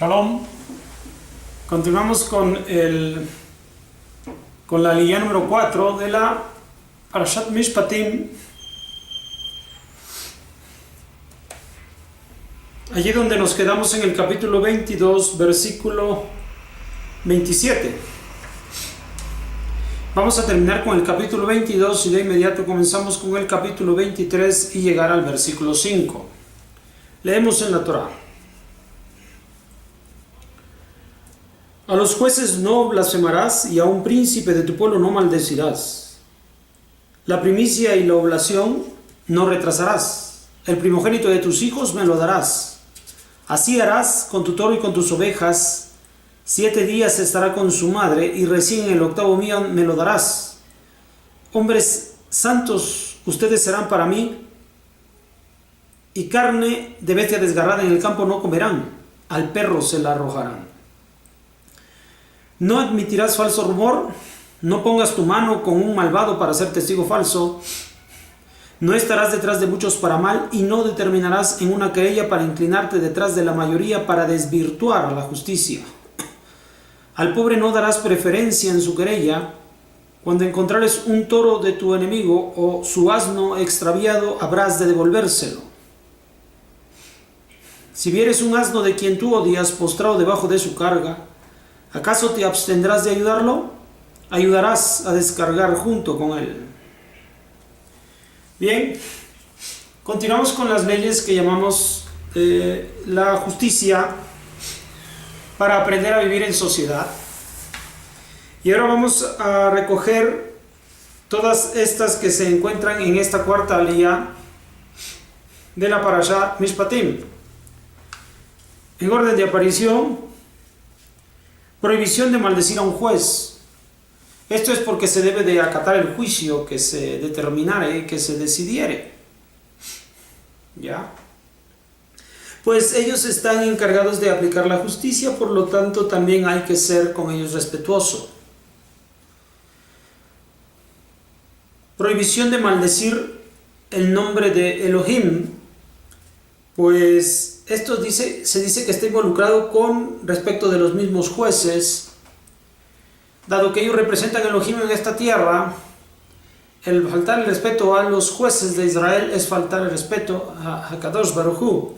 Shalom. Continuamos con la aliyá número 4 de la Parashat Mishpatim. Allí donde nos quedamos en el capítulo 22, versículo 27. Vamos a terminar con el capítulo 22 y de inmediato comenzamos con el capítulo 23 y llegar al versículo 5. Leemos en la Torá. A los jueces no blasfemarás y a un príncipe de tu pueblo no maldecirás. La primicia y la oblación no retrasarás. El primogénito de tus hijos me lo darás. Así harás con tu toro y con tus ovejas. 7 días estará con su madre y recién en el 8º día me lo darás. Hombres santos, ustedes serán para mí, y carne de bestia desgarrada en el campo no comerán, al perro se la arrojarán. No admitirás falso rumor, no pongas tu mano con un malvado para ser testigo falso, no estarás detrás de muchos para mal y no determinarás en una querella para inclinarte detrás de la mayoría para desvirtuar a la justicia. Al pobre no darás preferencia en su querella. Cuando encontrares un toro de tu enemigo o su asno extraviado, habrás de devolvérselo. Si vieres un asno de quien tú odias postrado debajo de su carga, ¿acaso te abstendrás de ayudarlo? Ayudarás a descargar junto con él. Bien, continuamos con las leyes que llamamos la justicia para aprender a vivir en sociedad. Y ahora vamos a recoger todas estas que se encuentran en esta cuarta aliyá de la Parashat Mishpatim. En orden de aparición, prohibición de maldecir a un juez. Esto es porque se debe de acatar el juicio que se determinare, que se decidiere. ¿Ya? Pues ellos están encargados de aplicar la justicia, por lo tanto también hay que ser con ellos respetuoso. Prohibición de maldecir el nombre de Elohim, pues esto se dice que está involucrado con respecto de los mismos jueces, dado que ellos representan a Elohim en esta tierra. El faltar el respeto a los jueces de Israel es faltar el respeto a Hakadosh Baruj Hu.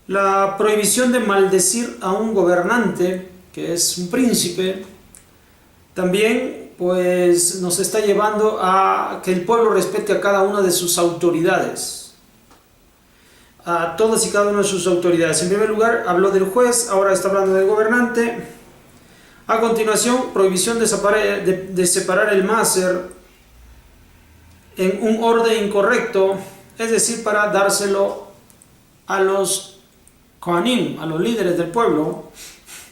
La prohibición de maldecir a un gobernante, que es un príncipe, también pues nos está llevando a que el pueblo respete a cada una de sus autoridades, a todas y cada una de sus autoridades. En primer lugar habló del juez, ahora está hablando del gobernante. A continuación, prohibición de separar el máser en un orden incorrecto, es decir, para dárselo a los Kohanim, a los líderes del pueblo,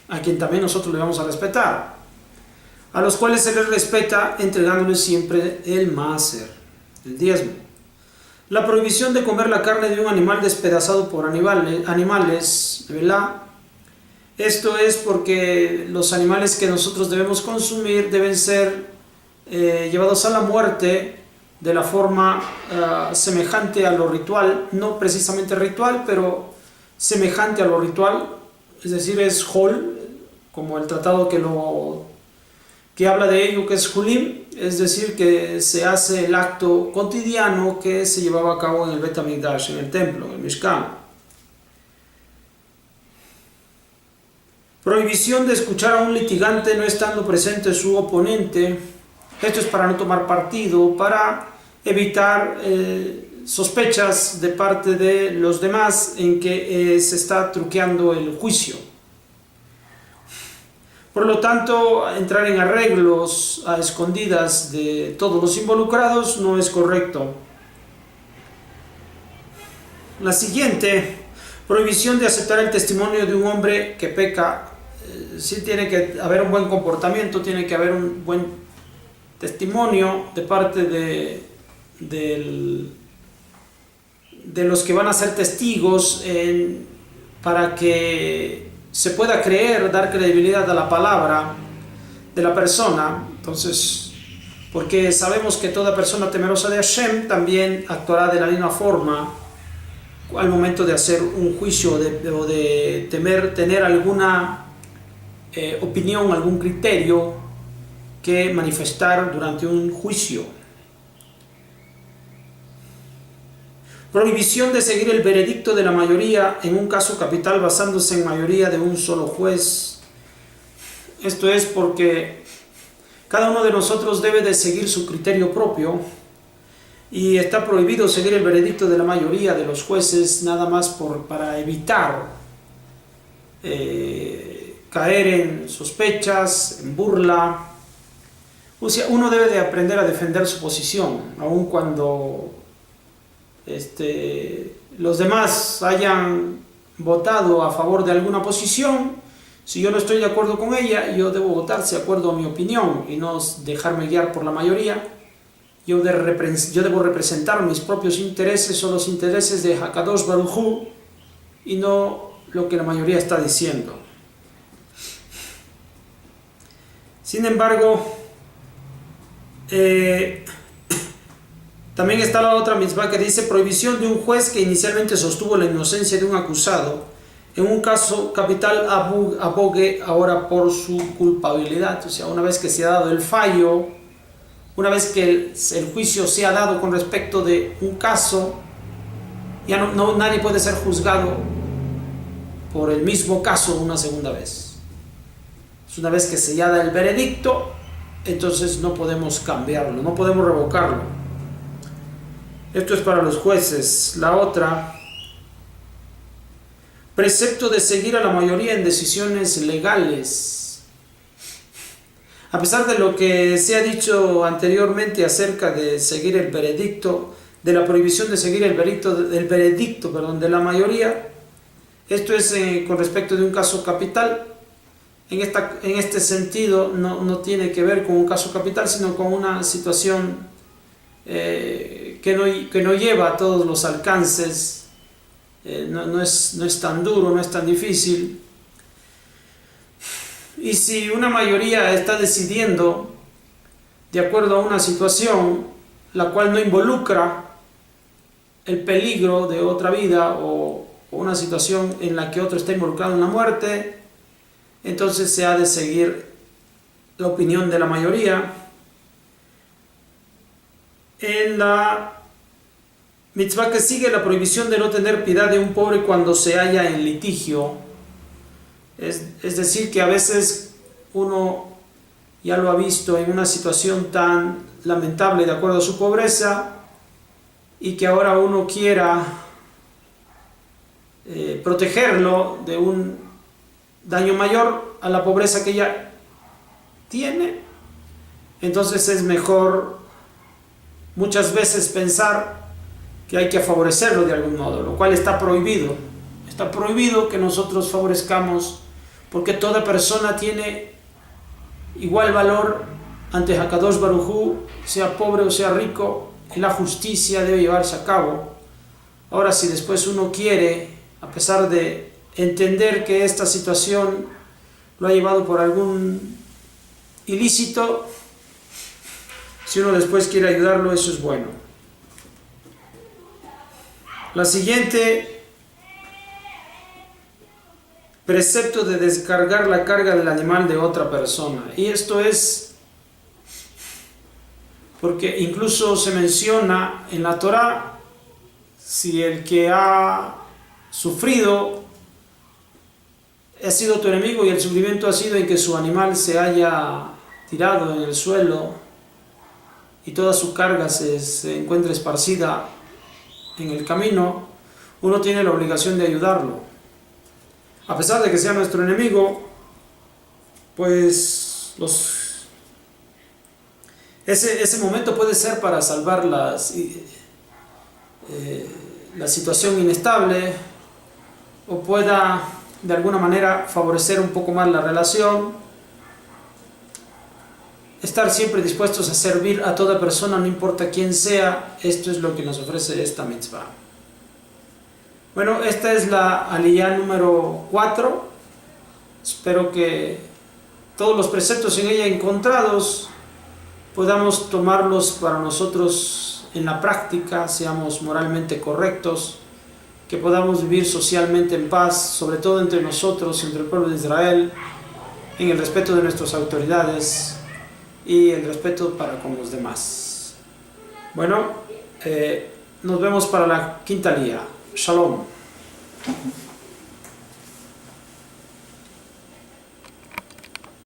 a quien también nosotros le vamos a respetar, a los cuales se les respeta entregándoles siempre el máser, el diezmo. La prohibición de comer la carne de un animal despedazado por animales, ¿verdad? Esto es porque los animales que nosotros debemos consumir deben ser llevados a la muerte de la forma semejante a lo ritual, no precisamente ritual, pero semejante a lo ritual, es decir, es hol, como el tratado que habla de ello, que es Julim, es decir, que se hace el acto cotidiano que se llevaba a cabo en el Bet HaMikdash, en el templo, en el Mishkan. Prohibición de escuchar a un litigante no estando presente su oponente. Esto es para no tomar partido, para evitar sospechas de parte de los demás en que se está truqueando el juicio. Por lo tanto, entrar en arreglos a escondidas de todos los involucrados no es correcto. La siguiente, prohibición de aceptar el testimonio de un hombre que peca. Sí tiene que haber un buen comportamiento, tiene que haber un buen testimonio de parte de los que van a ser testigos para que se pueda creer, dar credibilidad a la palabra de la persona. Entonces, porque sabemos que toda persona temerosa de Hashem también actuará de la misma forma al momento de hacer un juicio o de tener alguna opinión, algún criterio que manifestar durante un juicio. Prohibición de seguir el veredicto de la mayoría en un caso capital basándose en mayoría de un solo juez. Esto es porque cada uno de nosotros debe de seguir su criterio propio y está prohibido seguir el veredicto de la mayoría de los jueces nada más para evitar caer en sospechas, en burla. O sea, uno debe de aprender a defender su posición, aun cuando los demás hayan votado a favor de alguna posición. Si yo no estoy de acuerdo con ella, yo debo votar de acuerdo a mi opinión y no dejarme guiar por la mayoría. Yo debo representar mis propios intereses o los intereses de Hakadosh Baruj Hu y no lo que la mayoría está diciendo. Sin embargo, también está la otra mitzvah que dice prohibición de un juez que inicialmente sostuvo la inocencia de un acusado en un caso capital abogue ahora por su culpabilidad. O sea, una vez que se ha dado el fallo, una vez que el juicio se ha dado con respecto de un caso, ya nadie puede ser juzgado por el mismo caso una segunda vez. Una vez que se ya da el veredicto, entonces no podemos cambiarlo, no podemos revocarlo. Esto es para los jueces. La otra, precepto de seguir a la mayoría en decisiones legales. A pesar de lo que se ha dicho anteriormente acerca de seguir el veredicto, de la prohibición de seguir el veredicto de la mayoría, esto es con respecto de un caso capital. En este sentido no tiene que ver con un caso capital, sino con una situación que no lleva a todos los alcances, no es tan duro, no es tan difícil. Y si una mayoría está decidiendo de acuerdo a una situación la cual no involucra el peligro de otra vida o una situación en la que otro está involucrado en la muerte, entonces se ha de seguir la opinión de la mayoría. En la mitzvah que sigue, la prohibición de no tener piedad de un pobre cuando se halla en litigio. Es decir, que a veces uno ya lo ha visto en una situación tan lamentable de acuerdo a su pobreza y que ahora uno quiera protegerlo de un daño mayor a la pobreza que ya tiene. Entonces es mejor muchas veces pensar que hay que favorecerlo de algún modo, lo cual está prohibido. Está prohibido que nosotros favorezcamos, porque toda persona tiene igual valor ante Hakadosh Baruj Hu, sea pobre o sea rico, y la justicia debe llevarse a cabo. Ahora, si después uno quiere, a pesar de entender que esta situación lo ha llevado por algún ilícito, si uno después quiere ayudarlo, eso es bueno. La siguiente, precepto de descargar la carga del animal de otra persona. Y esto es porque incluso se menciona en la Torá, si el que ha sufrido ha sido tu enemigo y el sufrimiento ha sido en que su animal se haya tirado en el suelo y toda su carga se encuentra esparcida en el camino, uno tiene la obligación de ayudarlo. A pesar de que sea nuestro enemigo, pues ese momento puede ser para salvar la situación inestable, o pueda de alguna manera favorecer un poco más la relación. Estar siempre dispuestos a servir a toda persona, no importa quién sea. Esto es lo que nos ofrece esta mitzvah. Bueno, esta es la aliyá número 4. Espero que todos los preceptos en ella encontrados podamos tomarlos para nosotros en la práctica, seamos moralmente correctos que podamos vivir socialmente en paz, sobre todo entre nosotros, entre el pueblo de Israel, en el respeto de nuestras autoridades y el respeto para con los demás. Bueno, nos vemos para la quinta lía. Shalom.